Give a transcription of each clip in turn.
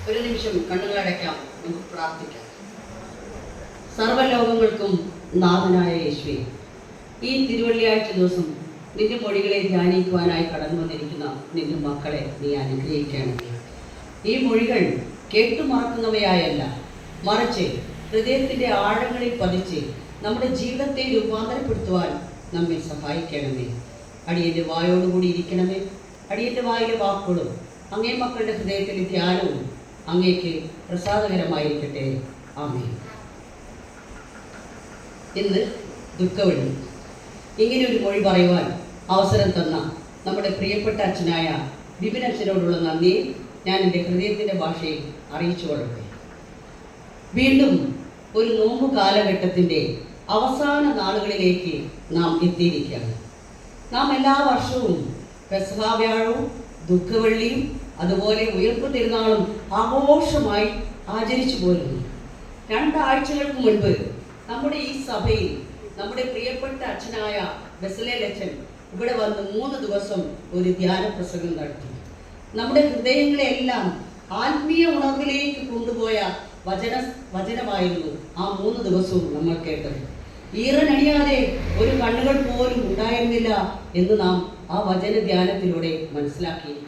ഒരു നിമിഷം കണ്ണുകളടയ്ക്കാം, നമുക്ക് പ്രാർത്ഥിക്കാം. സർവ്വലോകങ്ങൾക്കും നാഥനായ യേശുവേ, ഈ തിരുവള്ളിയാഴ്ച ദിവസം നിന്റെ മൊഴികളെ ധ്യാനിക്കുവാനായി കടന്നു വന്നിരിക്കുന്ന നിന്റെ മക്കളെ നീ അനുഗ്രഹിക്കണം. ഈ മൊഴികൾ കേട്ടുമറക്കുന്നവയായല്ല, മറിച്ച് ഹൃദയത്തിൻ്റെ ആഴങ്ങളിൽ പതിച്ച് നമ്മുടെ ജീവിതത്തെ രൂപാന്തരപ്പെടുത്തുവാൻ നമ്മെ സഹായിക്കണമേ. അടിയൻ്റെ വായോടുകൂടി ഇരിക്കണമേ. അടിയൻ്റെ വായിലെ വാക്കുകളും അങ്ങേ മക്കളുടെ ഹൃദയത്തിലെ ധ്യാനവും അങ്ങേക്ക് പ്രസാദകരമായിരിക്കട്ടെ. ആമേൻ. ഇന്ന് ദുഃഖവെള്ളി. ഇങ്ങനെ ഒരു മൊഴി പറയുവാൻ അവസരം തന്ന നമ്മുടെ പ്രിയപ്പെട്ട അച്ഛനായ ബിപിൻ അച്ഛനോടുള്ള നന്ദിയെ ഞാൻ എൻ്റെ ഹൃദയത്തിൻ്റെ ഭാഷയിൽ അറിയിച്ചു കൊള്ളട്ടെ. വീണ്ടും ഒരു നോമ്പ് കാലഘട്ടത്തിൻ്റെ അവസാന നാളുകളിലേക്ക് നാം എത്തിയിരിക്കുകയാണ്. നാം എല്ലാ വർഷവും പെസഹ വ്യാഴവും ദുഃഖവെള്ളിയും അതുപോലെ ഉയർപ്പ് തിരുനാളും ആഘോഷമായി ആചരിച്ചു പോരുന്നു. 2 ആഴ്ചകൾക്ക് മുൻപ് നമ്മുടെ ഈ സഭയിൽ നമ്മുടെ പ്രിയപ്പെട്ട അച്ഛനായ ബസലേൽ അച്ഛൻ ഇവിടെ വന്ന് 3 ദിവസം ഒരു ധ്യാന പ്രസംഗം നടത്തി. നമ്മുടെ ഹൃദയങ്ങളെല്ലാം ആത്മീയ ഉണർവിലേക്ക് കൊണ്ടുപോയ വചനമായിരുന്നു ആ 3 ദിവസവും നമ്മൾ കേട്ടത്. ഈറനണിയാതെ ഒരു കണ്ണുകൾ പോലും ഉണ്ടായിരുന്നില്ല എന്ന് നാം ആ വചന ധ്യാനത്തിലൂടെ മനസ്സിലാക്കിയിരിക്കുന്നു.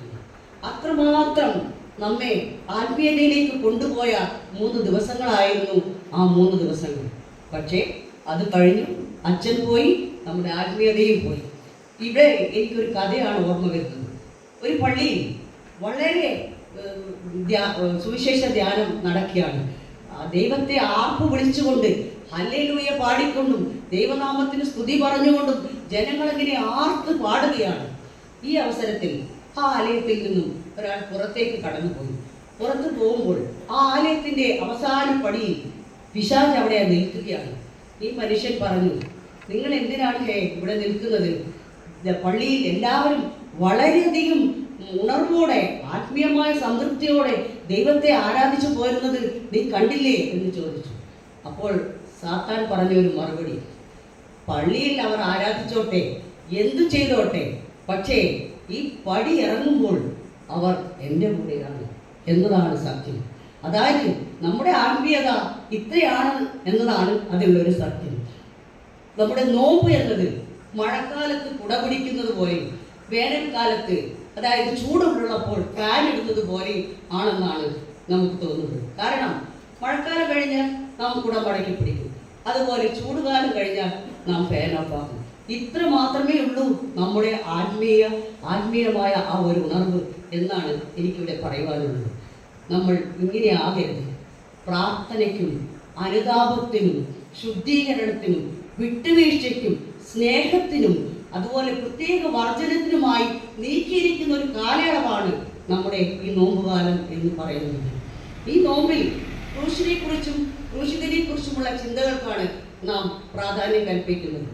അത്രമാത്രം നമ്മെ ആത്മീയതയിലേക്ക് കൊണ്ടുപോയ 3 ദിവസങ്ങളായിരുന്നു ആ 3 ദിവസങ്ങൾ. പക്ഷേ അത് കഴിഞ്ഞു, അച്ഛൻ പോയി, നമ്മുടെ ആത്മീയതയും പോയി. ഇവിടെ എനിക്കൊരു കഥയാണ് ഓർമ്മ വരുന്നത്. ഒരു പള്ളിയിൽ വളരെ സുവിശേഷ ധ്യാനം നടക്കുകയാണ്. ദൈവത്തെ ആർപ്പ് വിളിച്ചുകൊണ്ട് ഹല്ലേലൂയ പാടിക്കൊണ്ടും ദൈവനാമത്തിന് സ്തുതി പറഞ്ഞുകൊണ്ടും ജനങ്ങളിങ്ങനെ ആർത്ത് പാടുകയാണ്. ഈ അവസരത്തിൽ ആ ആലയത്തിൽ നിന്നും ഒരാൾ പുറത്തേക്ക് കടന്നുപോയി. പുറത്തു പോകുമ്പോൾ ആ ആലയത്തിൻ്റെ അവസാന പടിയിൽ പിശാച് അവിടെ നിൽക്കുകയാണ്. ഈ മനുഷ്യൻ പറഞ്ഞു, നിങ്ങൾ എന്തിനാണ് ഇവിടെ നിൽക്കുന്നത്? പള്ളിയിൽ എല്ലാവരും വളരെയധികം ഉണർവോടെ ആത്മീയമായ സംതൃപ്തിയോടെ ദൈവത്തെ ആരാധിച്ചു പോരുന്നത് നീ കണ്ടില്ലേ എന്ന് ചോദിച്ചു. അപ്പോൾ സാത്താൻ പറഞ്ഞ ഒരു മറുപടി, പള്ളിയിൽ അവർ ആരാധിച്ചോട്ടെ, എന്തു ചെയ്തോട്ടെ, പക്ഷേ ഈ പടി ഇറങ്ങുമ്പോൾ അവർ എൻ്റെ കൂടെയാണ് എന്നതാണ് സത്യം. അതായത് നമ്മുടെ ആത്മീയത ഇത്രയാണ് എന്നതാണ് അതിലുള്ളൊരു സത്യം. നമ്മുടെ നോമ്പ് എന്നത് മഴക്കാലത്ത് കുട പിടിക്കുന്നത് പോലെയും വേനൽക്കാലത്ത്, അതായത് ചൂടുള്ളപ്പോൾ ഫാൻ ഇടുന്നത് പോലെയും ആണെന്നാണ് നമുക്ക് തോന്നുന്നത്. കാരണം മഴക്കാലം കഴിഞ്ഞാൽ നാം കുട മടക്കി പിടിക്കും, അതുപോലെ ചൂടുകാലം കഴിഞ്ഞാൽ നാം ഫാൻ ഓഫ് ആക്കും. ഇത്ര മാത്രമേ ഉള്ളൂ നമ്മുടെ ആത്മീയമായ ആ ഒരു ഉണർവ് എന്നാണ് എനിക്കിവിടെ പറയുവാനുള്ളത്. നമ്മൾ ഇങ്ങനെ ആകരുത്. പ്രാർത്ഥനയ്ക്കും അനുതാപത്തിനും ശുദ്ധീകരണത്തിനും വിട്ടുവീഴ്ചയ്ക്കും സ്നേഹത്തിനും അതുപോലെ പ്രത്യേക വർജനത്തിനുമായി നീക്കിയിരിക്കുന്ന ഒരു കാലയളവാണ് നമ്മുടെ ഈ നോമ്പുകാലം എന്ന് പറയുന്നത്. ഈ നോമ്പിൽ ക്രൂശിനെക്കുറിച്ചും ക്രൂശിതനെക്കുറിച്ചുമുള്ള ചിന്തകൾക്കാണ് നാം പ്രാധാന്യം കൽപ്പിക്കുന്നത്.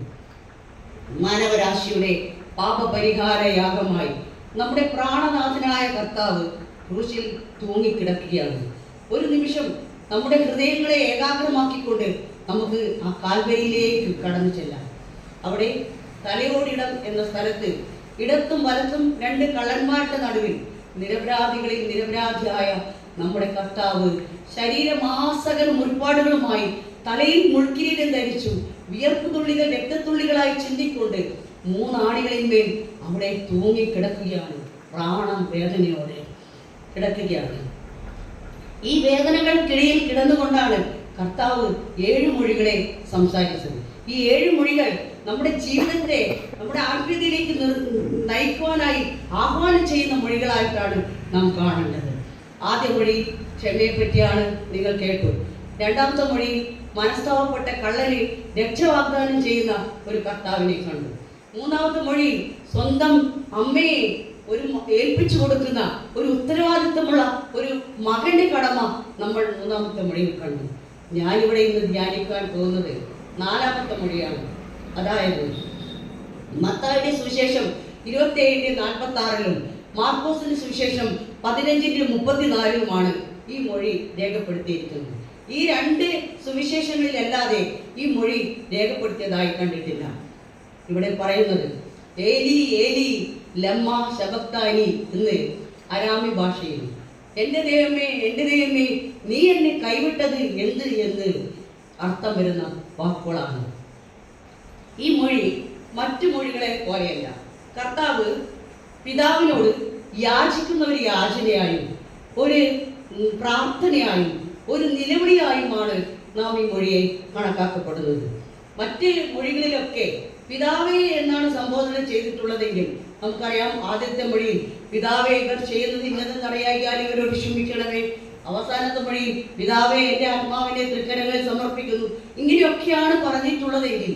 മാനവരാശിയുടെ പാപപരിഹാര യാഗമായി നമ്മുടെ പ്രാണനാഥനായ കർത്താവ് ക്രൂശിൽ തൂങ്ങിക്കിടക്കുകയാണ്. ഒരു നിമിഷം നമ്മുടെ ഹൃദയങ്ങളെ ഏകാഗ്രമാക്കിക്കൊണ്ട് നമുക്ക് ആ കാൽവരിയിലേക്ക് കടന്നു ചെല്ലാം. അവിടെ തലയോടിടം എന്ന സ്ഥലത്ത് ഇടത്തും വലത്തും 2 കള്ളന്മാരുടെ നടുവിൽ നിരപരാധികളിൽ നിരപരാധിയായ നമ്മുടെ കർത്താവ് ശരീരമാസകല മുൾപ്പാടുകളുമായി തലയിൽ മുൾക്കിരീടം ധരിച്ചു വിയർപ്പ് തുള്ളികൾ രക്തത്തുള്ളികളായി ചിന്തിക്കൊണ്ട് 3 ആണികളിന്മേൽ അവിടെ തൂങ്ങിക്കിടക്കുകയാണ്. പ്രാണം വേദനയോടെ കിടക്കുകയാണ്. ഈ വേദനകൾക്കിടയിൽ കിടന്നുകൊണ്ടാണ് കർത്താവ് 7 മൊഴികളെ സംസാരിച്ചത്. ഈ 7 മൊഴികൾ നമ്മുടെ ജീവിതത്തെ നമ്മുടെ ആത്മീയതയിലേക്ക് നയിക്കുവാനായി ആഹ്വാനം ചെയ്യുന്ന മൊഴികളായിട്ടാണ് നാം കാണേണ്ടത്. ആദ്യ മൊഴി ക്ഷമയെ പറ്റിയാണ്, നിങ്ങൾ കേട്ടു. 2ാമത്തെ മൊഴി മനസ്താവപ്പെട്ട കള്ളന് രക്ഷ വാഗ്ദാനം ചെയ്യുന്ന ഒരു കർത്താവിനെ കണ്ടു. 3ാമത്തെ മൊഴി സ്വന്തം അമ്മയെ ഏൽപ്പിച്ചു കൊടുക്കുന്ന ഒരു ഉത്തരവാദിത്വമുള്ള ഒരു മകന്റെ കടമ നമ്മൾ 3ാമത്തെ മൊഴിയിൽ കണ്ടു. ഞാനിവിടെ ഇന്ന് ധ്യാനിക്കാൻ പോകുന്നത് 4ാമത്തെ മൊഴിയാണ്. അതായത് മത്തായിയുടെ സുവിശേഷം 27:46 മാർക്കോസിന്റെ സുവിശേഷം 15:34 ഈ മൊഴി രേഖപ്പെടുത്തിയിരിക്കുന്നത്. ഈ 2 സുവിശേഷങ്ങളിലല്ലാതെ ഈ മൊഴി രേഖപ്പെടുത്തിയതായി കണ്ടിട്ടില്ല. ഇവിടെ പറയുന്നത് ഏലി ഏലി ലമ്മ ശബക്താനി എന്ന് അരാമി ഭാഷയിൽ, എൻ്റെ ദൈവമേ, എൻ്റെ ദൈവമേ, നീ എന്നെ കൈവിട്ടത് എന്ത് എന്ന് അർത്ഥം വരുന്ന വാക്കുകളാണ്. ഈ മൊഴി മറ്റു മൊഴികളെ പോലെയല്ല. കർത്താവ് പിതാവിനോട് യാചിക്കുന്ന ഒരു യാചനയായും ഒരു പ്രാർത്ഥനയായും ഒരു നിലവിളിയായുമാണ് നാം ഈ മൊഴിയെ കണക്കാക്കപ്പെടുന്നത്. മറ്റ് മൊഴികളിലൊക്കെ പിതാവേ എന്നാണ് സംബോധന ചെയ്തിട്ടുള്ളതെങ്കിൽ നമുക്കറിയാം, ആദ്യത്തെ മൊഴിയിൽ പിതാവേ ഇവർ ചെയ്യുന്നത് ഇന്നതെന്ന് അറിയാൻ ഇവരോട് ക്ഷമിക്കണമേ, അവസാനത്തെ മൊഴിയിൽ പിതാവേ എൻ്റെ ആത്മാവിനെ തൃക്കരങ്ങളിൽ സമർപ്പിക്കുന്നു. ഇങ്ങനെയൊക്കെയാണ് പറഞ്ഞിട്ടുള്ളതെങ്കിൽ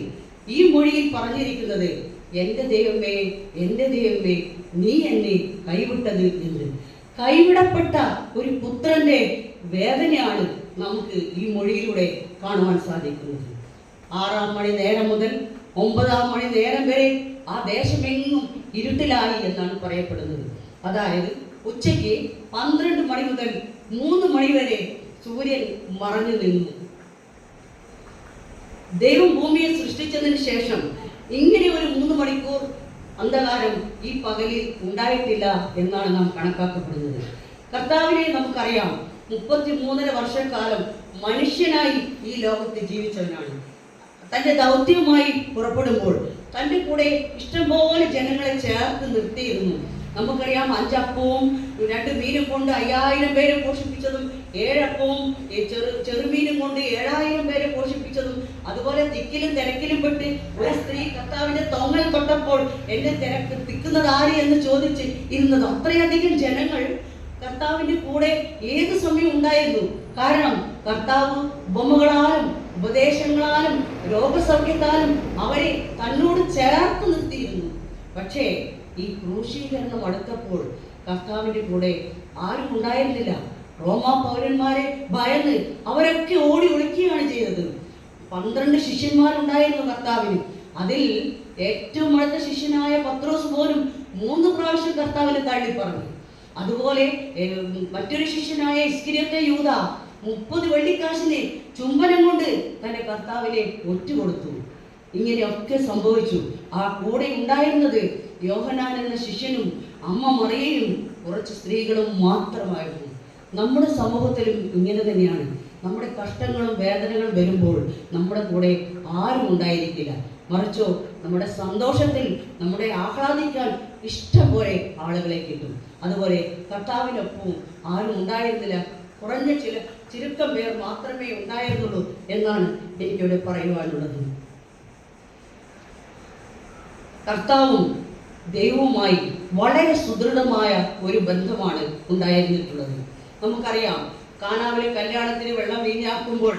ഈ മൊഴിയിൽ പറഞ്ഞിരിക്കുന്നത് എൻ്റെ ദൈവമേ, എൻ്റെ ദൈവമേ, നീ എന്നെ കൈവിട്ടത് എന്ന്. കൈവിടപ്പെട്ട ഒരു പുത്രന്റെ വേദനയാണ് നമുക്ക് ഈ മൊഴിയിലൂടെ കാണുവാൻ സാധിക്കുന്നത്. 6 മണി നേരം മുതൽ 9 മണി നേരം വരെ ആ ദേശമെങ്ങും ഇരുട്ടിലായി എന്നാണ് പറയപ്പെടുന്നത്. അതായത് ഉച്ചയ്ക്ക് 12 മണി മുതൽ 3 മണി വരെ സൂര്യൻ മറഞ്ഞു നിന്നു. ദൈവം ഭൂമിയെ സൃഷ്ടിച്ചതിന് ശേഷം ഇങ്ങനെ ഒരു 3 മണിക്കൂർ അന്ധകാരം ഈ പകലിൽ ഉണ്ടായിട്ടില്ല എന്നാണ് നാം കണക്കാക്കപ്പെടുന്നത്. കർത്താവിനെ നമുക്കറിയാം, 33.5 വർഷക്കാലം മനുഷ്യനായി ഈ ലോകത്ത് ജീവിച്ചവനാണ്. തൻ്റെ ദൗത്യവുമായി പുറപ്പെടുമ്പോൾ തൻ്റെ കൂടെ ഇഷ്ടംപോലെ ജനങ്ങളെ ചേർത്ത് നിർത്തിയിരുന്നു. നമുക്കറിയാം, 5 അപ്പവും 2 മീനും കൊണ്ട് 5000 പേരെ പോഷിപ്പിച്ചതും, 7 അപ്പവും ചെറുമീനും കൊണ്ട് 7000 പേരെ പോഷിപ്പിച്ചതും, അതുപോലെ തിക്കിലും തിരക്കിലും പെട്ട് ഒരു സ്ത്രീ കർത്താവിന്റെ തൊങ്ങൽ തൊട്ടപ്പോൾ എന്റെ തിരക്ക് തിക്കുന്നത് ആര് എന്ന് ചോദിച്ച് ഇരുന്നത്. അത്രയധികം ജനങ്ങൾ കർത്താവിന്റെ കൂടെ ഏത് സമയം ഉണ്ടായിരുന്നു. കാരണം കർത്താവ് ഉപമകളാലും ഉപദേശങ്ങളാലും രോഗസൗഖ്യത്താലും അവരെ തന്നോട് ചേർത്ത് നിർത്തിയിരുന്നു. പക്ഷേ ഈ ക്രൂശീകരണം അടുത്തപ്പോൾ കർത്താവിന്റെ കൂടെ ആരും ഉണ്ടായിരുന്നില്ല. റോമാ പൗരന്മാരെ ഭയന്ന് അവരൊക്കെ ഓടി ഒളിക്കുകയാണ് ചെയ്തത്. 12 ശിഷ്യന്മാരുണ്ടായിരുന്നു കർത്താവിന്. അതിൽ ഏറ്റവും അടുത്ത ശിഷ്യനായ പത്രോസ് പോലും 3 പ്രാവശ്യം കർത്താവിനെ തള്ളി പറഞ്ഞു. അതുപോലെ മറ്റൊരു ശിഷ്യനായ ഇസ്കരിയോത്തെ യൂദ 30 വെള്ളിക്കാശിനെ ചുംബനം കൊണ്ട് തന്റെ കർത്താവിനെ ഒറ്റുകൊടുത്തു. ഇങ്ങനെയൊക്കെ സംഭവിച്ചു. ആ കൂടെ ഉണ്ടായിരുന്നത് യോഹന്നാൻ എന്ന ശിഷ്യനും അമ്മ മറിയയും കുറച്ച് സ്ത്രീകളും മാത്രമായിരുന്നു. നമ്മുടെ സമൂഹത്തിലും ഇങ്ങനെ തന്നെയാണ്. നമ്മുടെ കഷ്ടങ്ങളും വേദനകളും വരുമ്പോൾ നമ്മുടെ കൂടെ ആരും ഉണ്ടായിരിക്കില്ല. മറിച്ചോ നമ്മുടെ സന്തോഷത്തിൽ നമ്മുടെ ആഹ്ലാദിക്കാൻ ഇഷ്ടം പോലെ ആളുകളെ കിട്ടും. അതുപോലെ കർത്താവിനൊപ്പം ആരും ഉണ്ടായിരുന്നില്ല. കുറഞ്ഞ ചുരുക്കം പേർ മാത്രമേ ഉണ്ടായിരുന്നുള്ളൂ എന്നാണ് എനിക്കിവിടെ പറയുവാനുള്ളത്. കർത്താവും ദൈവവുമായി വളരെ സുദൃഢമായ ഒരു ബന്ധമാണ് ഉണ്ടായിരുന്നിട്ടുള്ളത്. നമുക്കറിയാം, കാനാവിലെ കല്യാണത്തിന് വെള്ളം വീഞ്ഞാക്കുമ്പോൾ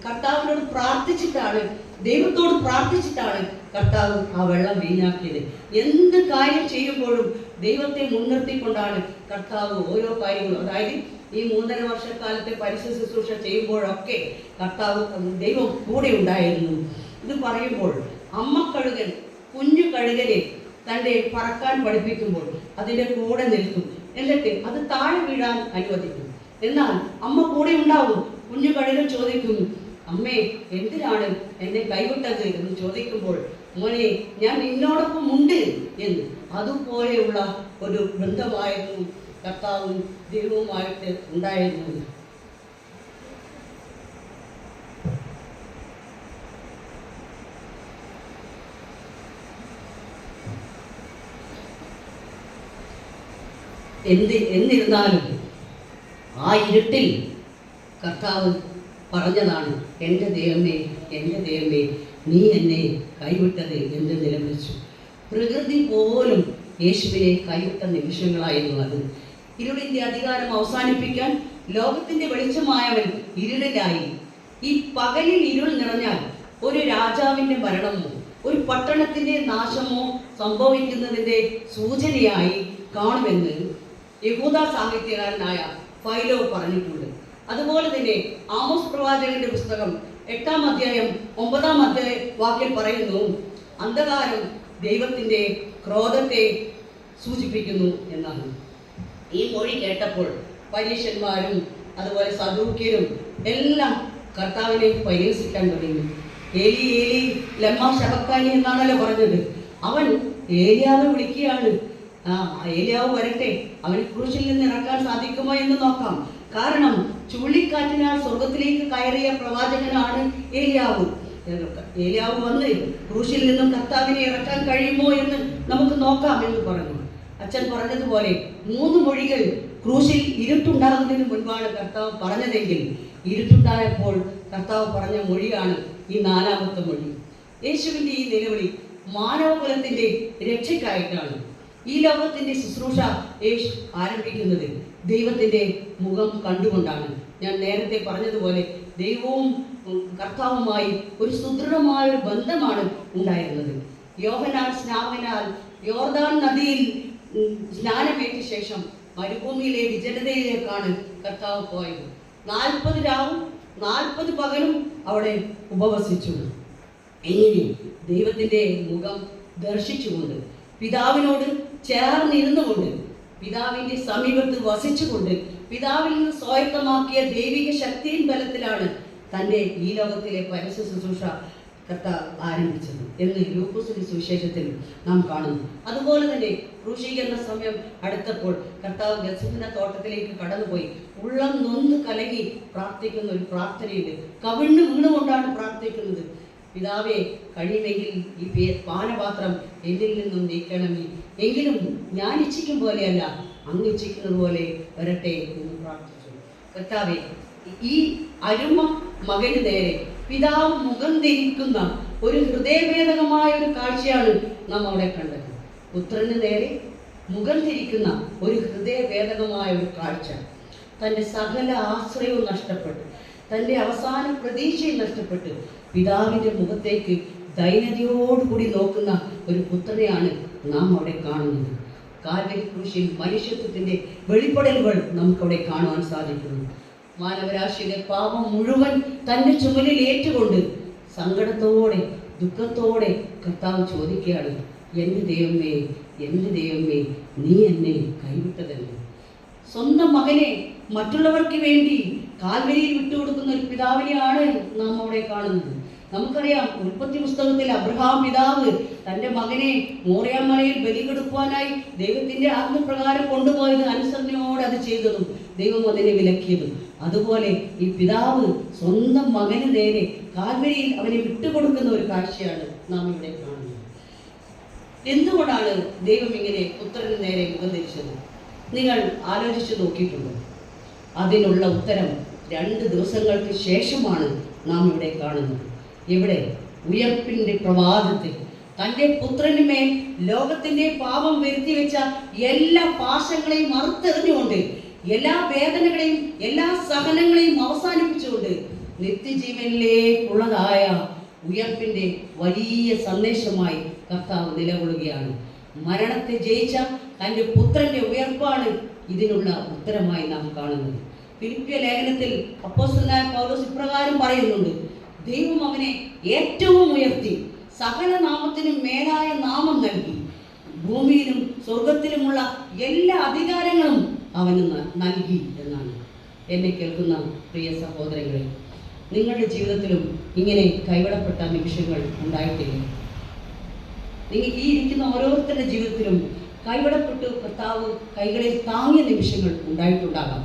കർത്താവിനോട് പ്രാർത്ഥിച്ചിട്ടാണ്, ദൈവത്തോട് പ്രാർത്ഥിച്ചിട്ടാണ് കർത്താവ് ആ വെള്ളം വീഞ്ഞാക്കിയത്. എന്ത് കാര്യം ചെയ്യുമ്പോഴും ദൈവത്തെ മുൻനിർത്തിക്കൊണ്ടാണ് കർത്താവ് ഓരോ കാര്യങ്ങളും, അതായത് ഈ 3.5 വർഷക്കാലത്തെ പരിശുദ്ധ ശുശ്രൂഷ ചെയ്യുമ്പോഴൊക്കെ കർത്താവ് ദൈവം കൂടെ ഉണ്ടായിരുന്നു. ഇത് പറയുമ്പോൾ അമ്മ കഴുകൻ കുഞ്ഞു കഴുകനെ തൻ്റെ പറക്കാൻ പഠിപ്പിക്കുമ്പോൾ അതിൻ്റെ കൂടെ നിൽക്കും, എന്നിട്ട് അത് താഴെ വീഴാൻ അനുവദിക്കും. എന്നാൽ അമ്മ കൂടെ ഉണ്ടാവും. കുഞ്ഞു കഴുകൻ ചോദിക്കും, അമ്മേ എന്തിനാണ് എന്നെ കൈവിട്ടത് എന്ന് ചോദിക്കുമ്പോൾ, മോനെ ഞാൻ നിന്നോടൊപ്പം ഉണ്ട് എന്ന്. അതുപോലെയുള്ള ഒരു ബന്ധമായിരുന്നു കർത്താവും ദൈവവുമായിട്ട് ഉണ്ടായിരുന്നത്. എന്നിരുന്നാലും ആ ഇരുട്ടിൽ കർത്താവ് പറഞ്ഞതാണ്, എൻ്റെ ദൈവമേ, എൻ്റെ ദൈവമേ, നീ എന്നെ കൈവിട്ടത് എന്ന് നിലവിളിച്ചു. പ്രകൃതി പോലും യേശുവിനെ കൈവിട്ട നിമിഷങ്ങളായിരുന്നു അത്. ഇരുളിൻ്റെ അധികാരം അവസാനിപ്പിക്കാൻ ലോകത്തിൻ്റെ വെളിച്ചമായവൻ ഇരുളിലായി. ഈ പകലിൽ ഇരുൾ നിറഞ്ഞാൽ ഒരു രാജാവിൻ്റെ മരണമോ ഒരു പട്ടണത്തിൻ്റെ നാശമോ സംഭവിക്കുന്നതിൻ്റെ സൂചനയായി കാണുമെന്ന് യഹൂദ സാഹിത്യകാരനായ ഫൈലോ പറഞ്ഞിട്ടുണ്ട്. അതുപോലെ തന്നെ ആമോസ് പ്രവാചകന്റെ പുസ്തകം 8-ാം അധ്യായം 9-ാം വാക്യം പറയുന്നു, അന്ധകാരം ദൈവത്തിൻ്റെ ക്രോധത്തെ സൂചിപ്പിക്കുന്നു എന്നാണ്. ഈ മൊഴി കേട്ടപ്പോൾ പരീശന്മാരും അതുപോലെ സദൂക്യരും എല്ലാം കർത്താവിനെ പരിഹസിക്കാൻ തുടങ്ങി. ഏലി ഏലി ലമ്മ ശബക്താനി എന്നാണല്ലോ പറഞ്ഞത്. അവൻ ഏലിയാവെ വിളിക്കുകയാണ്. ഏലിയാവ് വരട്ടെ, അവന് ക്രൂശിൽ നിന്ന് ഇറക്കാൻ സാധിക്കുമോ എന്ന് നോക്കാം. കാരണം ചുഴലിക്കാറ്റിനാൽ സ്വർഗത്തിലേക്ക് കയറിയ പ്രവാചകനാണ് ഏലിയാവ്. ഏലിയാവ് വന്ന് ക്രൂശിൽ നിന്നും കർത്താവിനെ ഇറക്കാൻ കഴിയുമോ എന്ന് നമുക്ക് നോക്കാം എന്ന് പറഞ്ഞു. അച്ഛൻ പറഞ്ഞതുപോലെ 3 മൊഴികൾ ക്രൂശിൽ ഇരുട്ടുണ്ടാകുന്നതിന് മുൻപാണ് കർത്താവ് പറഞ്ഞതെങ്കിൽ, ഇരുട്ടുണ്ടായപ്പോൾ കർത്താവ് പറഞ്ഞ മൊഴിയാണ് ഈ 4ാമത്തെ മൊഴി. യേശുവിൻ്റെ ഈ നിലവിളി മാനവകുലത്തിൻ്റെ രക്ഷയ്ക്കായിട്ടാണ്. ഈ ലോകത്തിൻ്റെ ശുശ്രൂഷ യേശു ആരംഭിക്കുന്നത് ദൈവത്തിൻ്റെ മുഖം കണ്ടുകൊണ്ടാണ്. ഞാൻ നേരത്തെ പറഞ്ഞതുപോലെ ദൈവവും കർത്താവുമായി ഒരു സുദൃഢമായ ഒരു ബന്ധമാണ് ഉണ്ടായിരുന്നത്. യോഹന്നാൻ സ്നാപകനാൽ യോർദാൻ നദിയിൽ സ്നാനമേറ്റ ശേഷം മരുഭൂമിയിലെ വിജനതയിലേക്കാണ് കർത്താവ് പോയത്. 40 രാവും 40 പകലും അവിടെ ഉപവസിച്ചു. എങ്ങനെ? ദൈവത്തിൻ്റെ മുഖം ദർശിച്ചുകൊണ്ട്, പിതാവിനോട് ചേർന്നിരുന്നുകൊണ്ട്, പിതാവിൻ്റെ സമീപത്ത് വസിച്ചുകൊണ്ട്, പിതാവിൽ നിന്ന് സ്വായത്തമാക്കിയ ദൈവിക ശക്തിയും ബലത്തിലാണ് തൻ്റെ ഈ ലോകത്തിലെ പരസ്യ ശുശ്രൂഷ കർത്താവ് ആരംഭിച്ചത് എന്ന് ലൂക്കോസിന്റെ സുവിശേഷത്തിൽ നാം കാണുന്നു. അതുപോലെ തന്നെ ക്രൂശീകരണ സമയം അടുത്തപ്പോൾ കർത്താവ് ഗത്സമന തോട്ടത്തിലേക്ക് കടന്നുപോയി ഉള്ളം നൊന്ന് കലങ്ങി പ്രാർത്ഥിക്കുന്ന ഒരു പ്രാർത്ഥനയുണ്ട്. കവിണ്ണ് വീണുകൊണ്ടാണ് പ്രാർത്ഥിക്കുന്നത്. പിതാവേ, കഴിയുമെങ്കിൽ ഈ പാനപാത്രം എന്നിൽ നിന്നും നീക്കണമേ, എങ്കിലും ഞാൻ ഇച്ഛിക്കും പോലെയല്ല അങ്ങ് ഇച്ഛിക്കുന്നത് പോലെ വരട്ടെ എന്ന് പ്രാർത്ഥിച്ചു. കർത്താവേ, ഈ അരുമ മകന് നേരെ പിതാവ് മുഖം ധരിക്കുന്ന ഒരു ഹൃദയഭേദകമായ ഒരു കാഴ്ചയാണ് നാം അവിടെ കണ്ടത്. പുത്രന് നേരെ മുഖം ധരിക്കുന്ന ഒരു ഹൃദയഭേദകമായ ഒരു കാഴ്ച. തൻ്റെ സകല ആശ്രയവും നഷ്ടപ്പെട്ട്, തൻ്റെ അവസാന പ്രതീക്ഷയും നഷ്ടപ്പെട്ട് പിതാവിൻ്റെ മുഖത്തേക്ക് ദൈന്യതയോടുകൂടി നോക്കുന്ന ഒരു പുത്രനെയാണ് നാം അവിടെ കാണുന്നത്. കാൽവരി ക്രൂശിൽ മനുഷ്യത്വത്തിൻ്റെ വെളിപ്പെടലുകൾ നമുക്കവിടെ കാണുവാൻ സാധിക്കുന്നു. മാനവരാശിയുടെ പാപം മുഴുവൻ തൻ്റെ ചുമലിൽ ഏറ്റുകൊണ്ട് സങ്കടത്തോടെ ദുഃഖത്തോടെ കർത്താവ് ചോദിക്കുകയാണ്, എൻ്റെ ദൈവമേ, എൻ്റെ ദൈവമേ, നീ എന്നെ കൈവിട്ടതല്ലേ. സ്വന്തം മകനെ മറ്റുള്ളവർക്ക് വേണ്ടി കാൽവരിയിൽ വിട്ടുകൊടുക്കുന്ന ഒരു പിതാവിനെയാണ് നാം അവിടെ കാണുന്നത്. നമുക്കറിയാം, ഉൽപ്പത്തി പുസ്തകത്തിൽ അബ്രഹാം പിതാവ് തൻ്റെ മകനെ മോറിയാമലയിൽ ബലി കൊടുക്കുവാനായി ദൈവത്തിൻ്റെ ആജ്ഞപ്രകാരം കൊണ്ടുപോയത് അനുസരണയോടെ അത് ചെയ്തതും ദൈവം അതിനെ വിലക്കിയതും. അതുപോലെ ഈ പിതാവ് സ്വന്തം മകന് നേരെ കാൽവരിയിൽ അവനെ വിട്ടുകൊടുക്കുന്ന ഒരു കാഴ്ചയാണ് നാം ഇവിടെ കാണുന്നത്. എന്തുകൊണ്ടാണ് ദൈവം ഇങ്ങനെ പുത്രന് നേരെ മുഖം തിരിച്ചത്? നിങ്ങൾ ആലോചിച്ച് നോക്കിയിട്ടുണ്ടോ? അതിനുള്ള ഉത്തരം 2 ദിവസങ്ങൾക്ക് ശേഷമാണ് നാം ഇവിടെ കാണുന്നത്. ഇവിടെ ഉയർപ്പിൻ്റെ പ്രഭാതത്തിൽ തൻ്റെ പുത്രനുമേൽ ലോകത്തിൻ്റെ പാപം വരുത്തി വെച്ച എല്ലാ പാശങ്ങളെയും മറുത്തെറിഞ്ഞുകൊണ്ട്, എല്ലാ വേദനകളെയും എല്ലാ സഹനങ്ങളെയും അവസാനിപ്പിച്ചുകൊണ്ട് നിത്യജീവനിലേക്കുള്ളതായ ഉയർപ്പിൻ്റെ വലിയ സന്ദേശമായി കർത്താവ് നിലകൊള്ളുകയാണ്. മരണത്തെ ജയിച്ച തൻ്റെ പുത്രൻ്റെ ഉയർപ്പാണ് ഇതിനുള്ള ഉത്തരമായി നാം കാണുന്നത്. ഫിലിപ്പിയ ലേഖനത്തിൽ അപ്പോസ്തലനായ പൗലോസ് ഇപ്രകാരം പറയുന്നുണ്ട്, ദൈവം അവനെ ഏറ്റവും ഉയർത്തി സകല നാമത്തിനും മേലായ നാമം നൽകി, ഭൂമിയിലും സ്വർഗത്തിലുമുള്ള എല്ലാ അധികാരങ്ങളും അവന് നൽകി എന്നാണ്. എന്നെ കേൾക്കുന്ന പ്രിയ സഹോദരങ്ങളെ, നിങ്ങളുടെ ജീവിതത്തിലും ഇങ്ങനെ കൈവിടപ്പെട്ട നിമിഷങ്ങൾ ഉണ്ടായിട്ടില്ല? നിങ്ങൾ ഈ ഇരിക്കുന്ന ഓരോരുത്തരുടെ ജീവിതത്തിലും കൈവിടപ്പെട്ടു കർത്താവ് കൈകളിൽ താങ്ങിയ നിമിഷങ്ങൾ ഉണ്ടായിട്ടുണ്ടാകാം.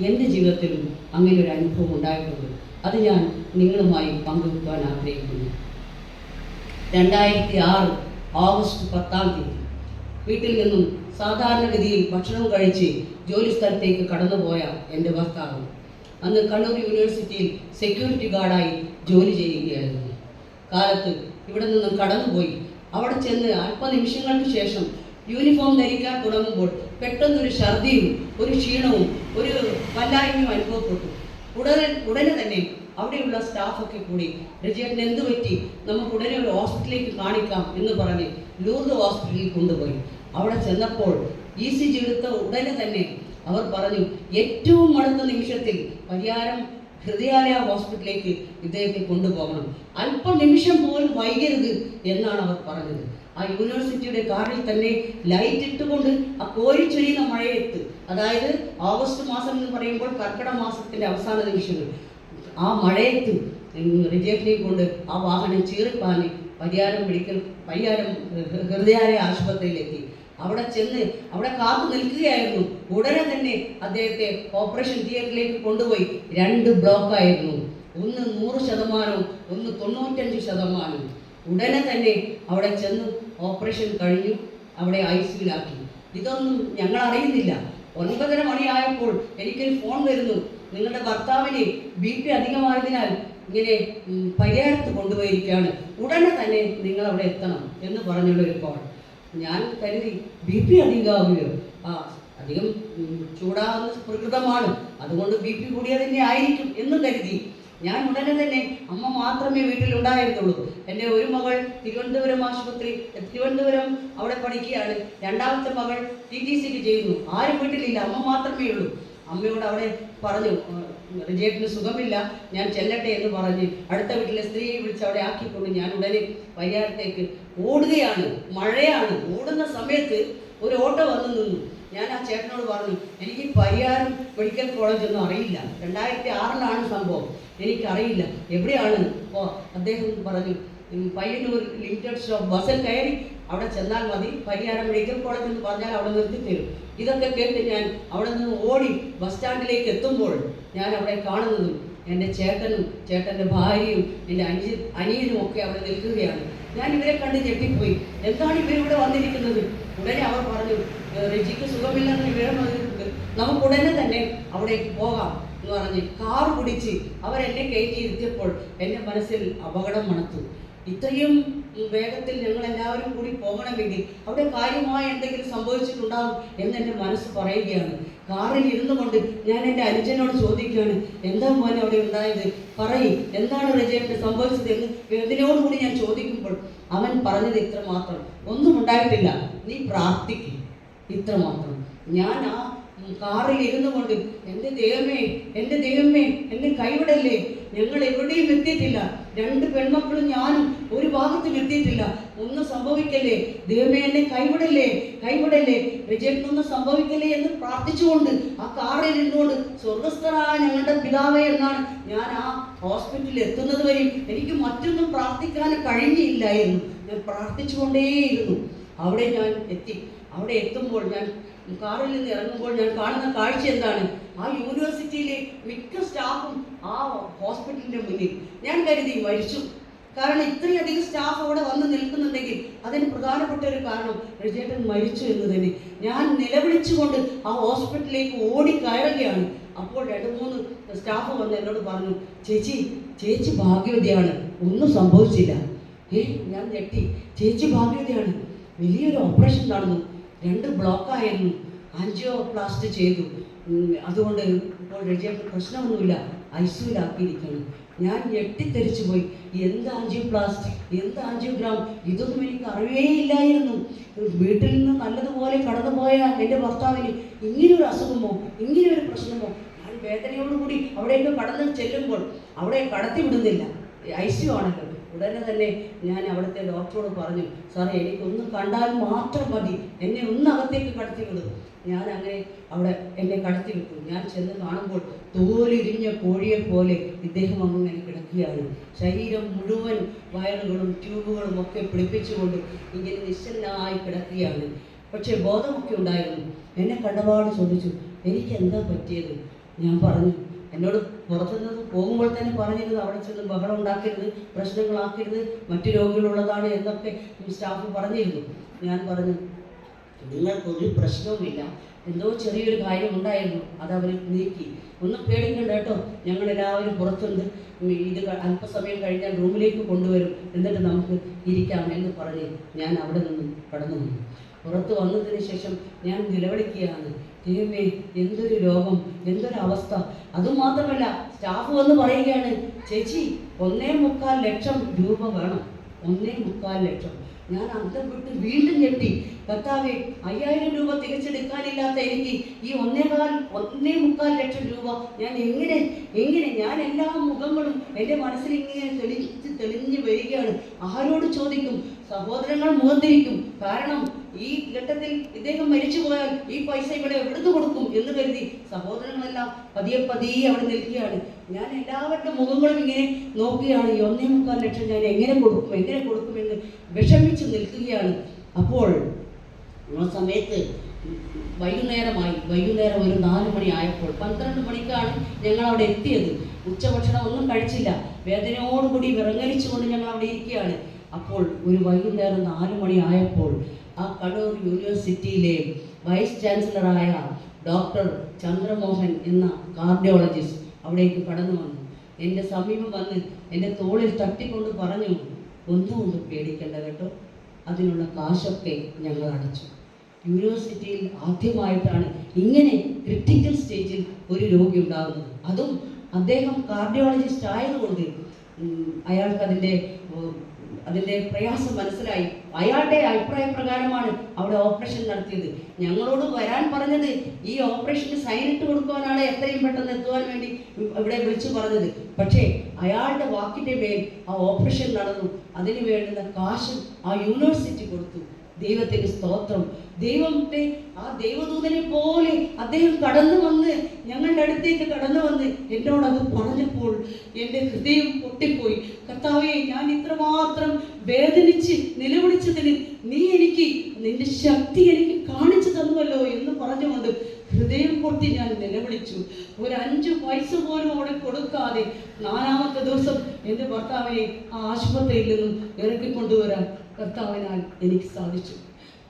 എൻ്റെ ജീവിതത്തിലും അങ്ങനെ ഒരു അനുഭവം ഉണ്ടായിട്ടുണ്ട്. അത് ഞാൻ നിങ്ങളുമായി പങ്കുവെക്കാൻ ആഗ്രഹിക്കുന്നു. 2006 ഓഗസ്റ്റ് 10 വീട്ടിൽ നിന്നും സാധാരണഗതിയിൽ ഭക്ഷണം കഴിച്ച് ജോലി സ്ഥലത്തേക്ക് കടന്നുപോയ എൻ്റെ ഭർത്താവ് അന്ന് കണ്ണൂർ യൂണിവേഴ്സിറ്റിയിൽ സെക്യൂരിറ്റി ഗാർഡായി ജോലി ചെയ്യുകയായിരുന്നു. കാലത്ത് ഇവിടെ നിന്നും കടന്നുപോയി അവിടെ ചെന്ന് അല്പനിമിഷങ്ങൾക്ക് ശേഷം യൂണിഫോം ധരിക്കാൻ തുടങ്ങുമ്പോൾ പെട്ടെന്നൊരു ഛർദിയും ഒരു ക്ഷീണവും ഒരു വല്ലായ്മയും അനുഭവപ്പെട്ടു. ഉടനെ തന്നെ അവിടെയുള്ള സ്റ്റാഫൊക്കെ കൂടി, രജേട്ടന് എന്ത് പറ്റി, നമുക്ക് ഉടനെ ഒരു ഹോസ്പിറ്റലിലേക്ക് കാണിക്കാം എന്ന് പറഞ്ഞ് ലൂർദ് ഹോസ്പിറ്റലിൽ കൊണ്ടുപോയി. അവിടെ ചെന്നപ്പോൾ ECG എടുത്ത ഉടനെ തന്നെ അവർ പറഞ്ഞു, ഏറ്റവും അടുത്ത നിമിഷത്തിൽ പരിയാരം ഹൃദയാലയ ഹോസ്പിറ്റലിലേക്ക് ഇദ്ദേഹത്തെ കൊണ്ടുപോകണം, അല്പനിമിഷം പോലും വൈകരുത് എന്നാണ് അവർ പറഞ്ഞത്. ആ യൂണിവേഴ്സിറ്റിയുടെ കാറിൽ തന്നെ ലൈറ്റ് ഇട്ടുകൊണ്ട് ആ കോരിച്ചൊരിയുന്ന മഴയത്ത്, അതായത് ഓഗസ്റ്റ് മാസം എന്ന് പറയുമ്പോൾ കർക്കിടക മാസത്തിൻ്റെ അവസാന നിമിഷങ്ങൾ, ആ മഴയത്ത് റിജേറ്റിനെ കൊണ്ട് ആ വാഹനം ചീറിപ്പാഞ്ഞ് പരിയാരം ഹൃദയാലയ ആശുപത്രിയിലെത്തി. അവിടെ ചെന്ന് അവിടെ കാത്തു നിൽക്കുകയായിരുന്നു. ഉടനെ തന്നെ അദ്ദേഹത്തെ ഓപ്പറേഷൻ തിയേറ്ററിലേക്ക് കൊണ്ടുപോയി. 2 ബ്ലോക്കായിരുന്നു, ഒന്ന് 100%, ഒന്ന് 95%. ഉടനെ തന്നെ അവിടെ ചെന്ന് ഓപ്പറേഷൻ കഴിഞ്ഞു, അവിടെ ICUവിലാക്കി. ഇതൊന്നും ഞങ്ങൾ അറിയുന്നില്ല. 9:30 മണിയായപ്പോൾ എനിക്കൊരു ഫോൺ വരുന്നു, നിങ്ങളുടെ ഭർത്താവിന് BP അധികമായതിനാൽ ഇങ്ങനെ പരിയാരത്ത് കൊണ്ടുപോയിരിക്കുകയാണ്, ഉടനെ തന്നെ നിങ്ങൾ അവിടെ എത്തണം എന്ന് പറഞ്ഞുള്ളൊരു കോൾ. ഞാൻ കരുതി BP അധികമാവുകയോ, അധികം ചൂടാവുന്ന പ്രകൃതമാണ്, അതുകൊണ്ട് BP കൂടിയത് തന്നെ ആയിരിക്കും എന്ന് കരുതി ഞാൻ ഉടനെ തന്നെ, അമ്മ മാത്രമേ വീട്ടിലുണ്ടായിരുന്നുള്ളൂ. എൻ്റെ ഒരു മകൾ തിരുവനന്തപുരം ആശുപത്രി, തിരുവനന്തപുരം അവിടെ പഠിക്കുകയാണ്. 2ാമത്തെ മകൾ TTCക്ക് ചെയ്യുന്നു. ആരും വീട്ടിലില്ല, അമ്മ മാത്രമേ ഉള്ളൂ. അമ്മയോട് അവിടെ പറഞ്ഞു, റിജേട്ടിന് സുഖമില്ല, ഞാൻ ചെല്ലട്ടെ എന്ന് പറഞ്ഞ് അടുത്ത വീട്ടിലെ സ്ത്രീയെ വിളിച്ച് അവിടെ ആക്കിക്കൊണ്ട് ഞാൻ ഉടനെ പരിയാരത്തേക്ക് ഓടുകയാണ്. മഴയാണ്. ഓടുന്ന സമയത്ത് ഒരു ഓട്ടോ വന്നു നിന്നു. ഞാൻ ആ ചേട്ടനോട് പറഞ്ഞു, എനിക്ക് പരിയാരം മെഡിക്കൽ കോളേജ് ഒന്നും അറിയില്ല, 2006-ലാണ് സംഭവം, എനിക്കറിയില്ല എവിടെയാണ്. അപ്പോൾ അദ്ദേഹം പറഞ്ഞു, പയ്യന്നൂർ ലിമിറ്റഡ് സ്റ്റോപ്പ് ബസ്സിൽ കയറി അവിടെ ചെന്നാൽ മതി, പരിയാരം മെഡിക്കൽ കോളേജ് എന്ന് പറഞ്ഞാൽ അവിടെ നിർത്തിത്തരും. ഇതൊക്കെ കേട്ട് ഞാൻ അവിടെ നിന്ന് ഓടി ബസ് സ്റ്റാൻഡിലേക്ക് എത്തുമ്പോൾ ഞാൻ അവിടെ കാണുന്നതും എൻ്റെ ചേട്ടനും ചേട്ടൻ്റെ ഭാര്യയും എൻ്റെ അനിയനും ഒക്കെ അവിടെ നിൽക്കുകയാണ്. ഞാൻ ഇവരെ കണ്ട് ഞെട്ടിപ്പോയി. എന്താണ് ഇവരിവിടെ വന്നിരിക്കുന്നത്? ഉടനെ അവർ പറഞ്ഞു, റെജിക്ക് സുഖമില്ലെന്ന് വിവരം വന്നിട്ടുണ്ട്, നമുക്ക് ഉടനെ തന്നെ അവിടേക്ക് പോകാം എന്ന് പറഞ്ഞ് കാർ പിടിച്ച് അവരെന്നെ കയറ്റി ഇരുത്തിയപ്പോൾ എൻ്റെ മനസ്സിൽ അപകടം മണത്തു. ഇത്രയും വേഗത്തിൽ ഞങ്ങൾ എല്ലാവരും കൂടി പോകണമെങ്കിൽ അവിടെ കാര്യമായ എന്തെങ്കിലും സംഭവിച്ചിട്ടുണ്ടാകും എന്നെൻ്റെ മനസ്സ് പറയുകയാണ്. കാറിൽ ഇരുന്നു കൊണ്ട് ഞാൻ എൻ്റെ അനുജനോട് ചോദിക്കുകയാണ്, എന്താ മോനെ അവിടെ ഉണ്ടായത്, പറയും, എന്താണ് റെജേട്ടിന് സംഭവിച്ചത് എന്ന് വേദനയോടുകൂടി ഞാൻ ചോദിക്കുമ്പോൾ അവൻ പറഞ്ഞത് ഇത്ര മാത്രം, ഒന്നും ഉണ്ടായിട്ടില്ല, നീ പ്രാർത്ഥിക്കും, ഇത്ര മാത്രം. ഞാൻ ആ കാറിൽ ഇരുന്നു കൊണ്ട് എൻ്റെ ദൈവമേ എന്നെ കൈവിടല്ലേ, ഞങ്ങൾ എവിടെയും എത്തിയിട്ടില്ല, 2 പെൺമക്കളും ഞാനും ഒരു ഭാഗത്തും എത്തിയിട്ടില്ല, ഒന്നും സംഭവിക്കല്ലേ ദൈവമേ, എന്നെ കൈവിടല്ലേ, റിജക്റ്റൊന്നും സംഭവിക്കല്ലേ എന്ന് പ്രാർത്ഥിച്ചുകൊണ്ട് ആ കാറിൽ ഇരുന്നുകൊണ്ട്, സ്വർഗസ്ഥനായ ഞങ്ങളുടെ പിതാവേ എന്നാണ് ഞാൻ ആ ഹോസ്പിറ്റലിൽ എത്തുന്നത് വരെയും എനിക്ക് മറ്റൊന്നും പ്രാർത്ഥിക്കാൻ കഴിഞ്ഞില്ലായിരുന്നു. ഞാൻ പ്രാർത്ഥിച്ചുകൊണ്ടേയിരുന്നു. അവിടെ ഞാൻ എത്തി. അവിടെ എത്തുമ്പോൾ ഞാൻ കാറിൽ നിന്ന് ഇറങ്ങുമ്പോൾ ഞാൻ കാണുന്ന കാഴ്ച എന്താണ്? ആ യൂണിവേഴ്സിറ്റിയിലെ മിക്ക സ്റ്റാഫും ആ ഹോസ്പിറ്റലിൻ്റെ മുന്നിൽ. ഞാൻ കരുതി മരിച്ചു. കാരണം ഇത്രയധികം സ്റ്റാഫ് അവിടെ വന്ന് നിൽക്കുന്നുണ്ടെങ്കിൽ അതിന് പ്രധാനപ്പെട്ട ഒരു കാരണം റിജേട്ടൻ മരിച്ചു എന്ന് തന്നെ. ഞാൻ നിലവിളിച്ചുകൊണ്ട് ആ ഹോസ്പിറ്റലിലേക്ക് ഓടി കയറുകയാണ്. അപ്പോൾ 2-3 സ്റ്റാഫ് വന്ന് എന്നോട് പറഞ്ഞു, ചേച്ചി ഭാഗ്യവതിയാണ്, ഒന്നും സംഭവിച്ചില്ല. ഞാൻ ഞെട്ടി. ചേച്ചി ഭാഗ്യവതിയാണ്, വലിയൊരു ഓപ്പറേഷൻ നടന്നു, 2 ബ്ലോക്കായിരുന്നു, ആൻജിയോപ്ലാസ്റ്റ് ചെയ്തു, അതുകൊണ്ട് ഇപ്പോൾ റിജേട്ടന് പ്രശ്നമൊന്നുമില്ല, ICUവിലാക്കിയിരിക്കണം. ഞാൻ ഞെട്ടിത്തെറിച്ചു പോയി. എന്ത് ആൻജിയോപ്ലാസ്റ്റ്, എന്ത് ആൻജിയോഗ്രാം, ഇതൊന്നും എനിക്ക് അറിയേയില്ലായിരുന്നു. വീട്ടിൽ നിന്ന് നല്ലതുപോലെ കടന്നുപോയ എൻ്റെ ഭർത്താവിന് ഇങ്ങനൊരു അസുഖമോ, ഇങ്ങനെയൊരു പ്രശ്നമോ? ഞാൻ വേദനയോടുകൂടി അവിടേക്ക് കടന്നു ചെല്ലുമ്പോൾ അവിടെ കടത്തി വിടുന്നില്ല, ICU ആണല്ലോ. ഉടനെ തന്നെ ഞാൻ അവിടുത്തെ ഡോക്ടറോട് പറഞ്ഞു, സാറേ എനിക്കൊന്ന് കണ്ടാൽ മാത്രം മതി, എന്നെ ഒന്നകത്തേക്ക് കടത്തി വിടും. ഞാൻ അങ്ങനെ അവിടെ എന്നെ കടത്തി വിട്ടു. ഞാൻ ചെന്ന് കാണുമ്പോൾ തോലിരിഞ്ഞ കോഴിയെ പോലെ ഇദ്ദേഹം അങ്ങനെ കിടക്കുകയാണ്. ശരീരം മുഴുവൻ വയറുകളും ട്യൂബുകളും ഒക്കെ പിടിപ്പിച്ചുകൊണ്ട് ഇങ്ങനെ നിശ്ചലനായി കിടക്കുകയാണ്. പക്ഷേ ബോധമൊക്കെ ഉണ്ടായിരുന്നു. എന്നെ കണ്ടപാട് ചോദിച്ചു, എനിക്ക് എന്താ പറ്റിയത്? ഞാൻ പറഞ്ഞു, എന്നോട് പുറത്തുനിന്ന് പോകുമ്പോൾ തന്നെ പറഞ്ഞിരുന്നു, അവിടെ ചെന്ന് ബഹളം ഉണ്ടാക്കരുത്, പ്രശ്നങ്ങളാക്കരുത്, മറ്റു രോഗികളുള്ളതാണ് എന്നൊക്കെ സ്റ്റാഫ് പറഞ്ഞിരുന്നു. ഞാൻ പറഞ്ഞു, നിങ്ങൾക്കൊരു പ്രശ്നവുമില്ല, എന്തോ ചെറിയൊരു കാര്യം ഉണ്ടായിരുന്നു, അതവർ നീക്കി, ഒന്നും പേടിക്കണ്ട കേട്ടോ, ഞങ്ങളെല്ലാവരും പുറത്തുണ്ട്, ഇത് അല്പസമയം കഴിഞ്ഞാൽ റൂമിലേക്ക് കൊണ്ടുവരും, എന്നിട്ട് നമുക്ക് ഇരിക്കാം എന്ന് പറഞ്ഞ് ഞാൻ അവിടെ നിന്നും കടന്നു വന്നു. പുറത്ത് വന്നതിന് ശേഷം ഞാൻ നിലവിളിക്കുകയാണ്, ദൈവമേ എന്തൊരു രോഗം, എന്തൊരവസ്ഥ. അതുമാത്രമല്ല സ്റ്റാഫ് വന്ന് പറയുകയാണ്, ചേച്ചി 1.25 ലക്ഷം രൂപ വേണം, 1.25 ലക്ഷം. ഞാൻ അന്തം വിട്ട് വീണ്ടും ഞെട്ടി. കർത്താവേ, 5000 രൂപ തികച്ചെടുക്കാനില്ലാത്ത എനിക്ക് ഈ 1.25 ലക്ഷം രൂപ ഞാൻ എങ്ങനെ ഞാൻ എല്ലാ മുഖങ്ങളും എൻ്റെ മനസ്സിൽ ഇങ്ങനെ തെളിഞ്ഞ് വരികയാണ്. ആരോട് ചോദിക്കും? സഹോദരങ്ങൾ മുഖത്തിരിക്കും. കാരണം ഈ ഘട്ടത്തിൽ ഇദ്ദേഹം മരിച്ചു പോയാൽ ഈ പൈസ ഇവിടെ എവിടുന്ന് കൊടുക്കും എന്ന് കരുതി സഹോദരങ്ങളെല്ലാം പതിയെ അവിടെ നിൽക്കുകയാണ്. ഞാൻ എല്ലാവരുടെ മുഖങ്ങളും ഇങ്ങനെ നോക്കുകയാണ്. ഈ 1.25 ലക്ഷം ഞാൻ എങ്ങനെ കൊടുക്കുമെന്ന് വിഷമിച്ച് നിൽക്കുകയാണ്. അപ്പോൾ ആ സമയത്ത് വൈകുന്നേരം ഒരു 4 മണി ആയപ്പോൾ, 12 മണിക്കാണ് ഞങ്ങൾ അവിടെ എത്തിയത്. ഉച്ചഭക്ഷണം ഒന്നും കഴിച്ചില്ല, വേദനയോടുകൂടി വിറങ്ങലിച്ചുകൊണ്ട് ഞങ്ങൾ അവിടെ ഇരിക്കുകയാണ്. അപ്പോൾ ഒരു വൈകുന്നേരം 4 മണി ആയപ്പോൾ ആ കണ്ണൂർ യൂണിവേഴ്സിറ്റിയിലെ വൈസ് ചാൻസലറായ ഡോക്ടർ ചന്ദ്രമോഹൻ എന്ന കാർഡിയോളജിസ്റ്റ് അവിടേക്ക് കടന്നു വന്നു. എൻ്റെ സമീപം വന്ന് എൻ്റെ തോളിൽ തട്ടിക്കൊണ്ട് പറഞ്ഞു, ഒന്നുകൊണ്ടും പേടിക്കേണ്ട കേട്ടോ, അതിനുള്ള കാശൊക്കെ ഞങ്ങൾ അടച്ചു. യൂണിവേഴ്സിറ്റിയിൽ ആദ്യമായിട്ടാണ് ഇങ്ങനെ ക്രിട്ടിക്കൽ സ്റ്റേജിൽ ഒരു രോഗി ഉണ്ടാകുന്നത്. അതും അദ്ദേഹം കാർഡിയോളജിസ്റ്റ് ആയതുകൊണ്ട് അയാൾക്ക് അതിൻ്റെ പ്രയാസം മനസ്സിലായി. അയാളുടെ അഭിപ്രായ പ്രകാരമാണ് അവിടെ ഓപ്പറേഷൻ നടത്തിയത്. ഞങ്ങളോട് വരാൻ പറഞ്ഞത് ഈ ഓപ്പറേഷന് സൈനിട്ട് കൊടുക്കുവാനാണ് എത്രയും പെട്ടെന്ന് എത്തുവാൻ വേണ്ടി ഇവിടെ വിളിച്ചു പറഞ്ഞത്. പക്ഷേ അയാളുടെ വാക്കിൻ്റെ മേൽ ആ ഓപ്പറേഷൻ നടന്നു. അതിന് വേണ്ടുന്ന കാശും ആ യൂണിവേഴ്സിറ്റി കൊടുത്തു. ദൈവത്തിന് സ്തോത്രം. ആ ദൈവദൂതനെ പോലെ അദ്ദേഹം കടന്നു വന്ന് ഞങ്ങളുടെ അടുത്തേക്ക് കടന്നു വന്ന് എന്നോടത് പറഞ്ഞപ്പോൾ എൻ്റെ ഹൃദയം പൊട്ടിപ്പോയി. കർത്താവേ, ഞാൻ ഇത്രമാത്രം വേദനിച്ച് നിലവിളിച്ചതിന് നീ എനിക്ക് നിന്റെ ശക്തി എനിക്ക് കാണിച്ചു തന്നുവല്ലോ എന്ന് പറഞ്ഞുകൊണ്ട് ഹൃദയം പൊട്ടി ഞാൻ നിലവിളിച്ചു. ഒരു 5 പൈസ പോലും അവിടെ കൊടുക്കാതെ 4ാമത്തെ ദിവസം എൻ്റെ ഭർത്താവിനെ ആ ആശുപത്രിയിൽ നിന്നും ഇറക്കിക്കൊണ്ടുവരാൻ കർത്താവിനാൽ എനിക്ക് സാധിച്ചു.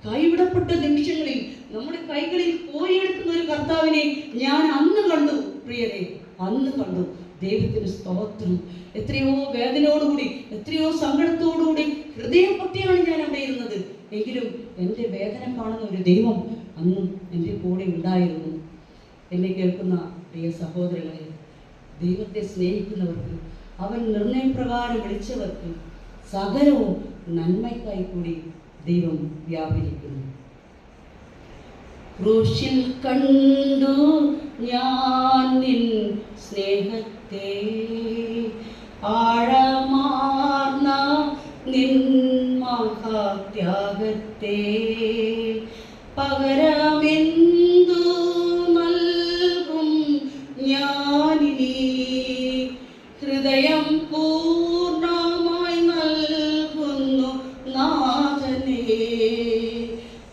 കൈവിടപ്പെട്ട നിമിഷങ്ങളിൽ നമ്മുടെ കൈകളിൽ കോരിയെടുക്കുന്ന ഒരു കർത്താവിനെ ഞാൻ അന്ന് കണ്ടു. പ്രിയരെ, അന്ന് കണ്ടു. ദൈവത്തിന് സ്തോത്രം. എത്രയോ വേദനയോടുകൂടി, എത്രയോ സങ്കടത്തോടുകൂടി ഹൃദയം പൊട്ടിയാണ് ഞാൻ അവിടെ ഇരുന്നത്. എങ്കിലും എൻ്റെ വേദന കാണുന്ന ഒരു ദൈവം അന്നും എൻ്റെ കൂടെ ഉണ്ടായിരുന്നു. എന്നെ കേൾക്കുന്ന പ്രിയ സഹോദരങ്ങളെ, ദൈവത്തെ സ്നേഹിക്കുന്നവർക്ക്, അവൻ നിർണയപ്രകാരം വിളിച്ചവർക്ക് സകലവും നന്മയ്ക്കായി കൂടി ദൈവം വ്യാപരിക്കുന്നു. ക്രൂശിൽ കണ്ടു ഞാൻ നിൻ സ്നേഹത്തെ, ആഴമാർന്ന നിൻ മഹാത്യാഗത്തെ, പകരമെന്തു നൽകും ഞാനിനി, ഹൃദയം പൂർണ്ണമായി നൽകുന്നു നാഥനേ,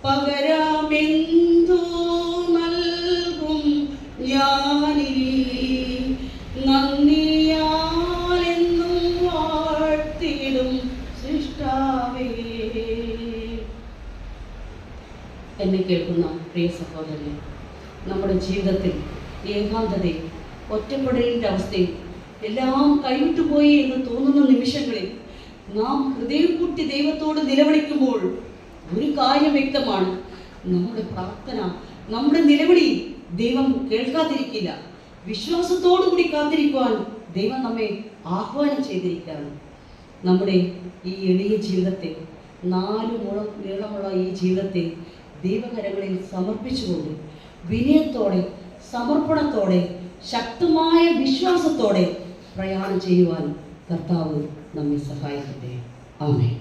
പകരമെന്തു നൽകും ഞാനിനി, നന്ദിയാലെന്നും വാഴ്ത്തിടും സൃഷ്ടാവേ. എന്നെ കേൾക്കുന്ന പ്രിയ സഹോദരനെ, നമ്മുടെ ജീവിതത്തിൽ ഏകാന്തതയും ഒറ്റപ്പെടലിൻ്റെ അവസ്ഥയും എല്ലാം കൈവിട്ടുപോയി എന്ന് തോന്നുന്ന നിമിഷങ്ങളിൽ നാം ഹൃദയം കൂട്ടി ദൈവത്തോട് നിലവിളിക്കുമ്പോൾ ഒരു കാര്യം വ്യക്തമാണ്: നമ്മുടെ പ്രാർത്ഥന, നമ്മുടെ നിലവിളി ദൈവം കേൾക്കാതിരിക്കില്ല. വിശ്വാസത്തോടു കൂടി കാത്തിരിക്കുവാൻ ദൈവം നമ്മെ ആഹ്വാനം ചെയ്തിരിക്കുകയാണ്. നമ്മുടെ ഈ എളിയ ജീവിതത്തെ, 4 മുഴം നീളമുള്ള ഈ ജീവിതത്തെ ദൈവകരങ്ങളിൽ സമർപ്പിച്ചുകൊണ്ട് വിനയത്തോടെ, സമർപ്പണത്തോടെ, ശക്തമായ വിശ്വാസത്തോടെ പ്രയാണം ചെയ്യുവാൻ കർത്താവ് നമ്മെ സഹായിക്കട്ടെ. ആമേൻ.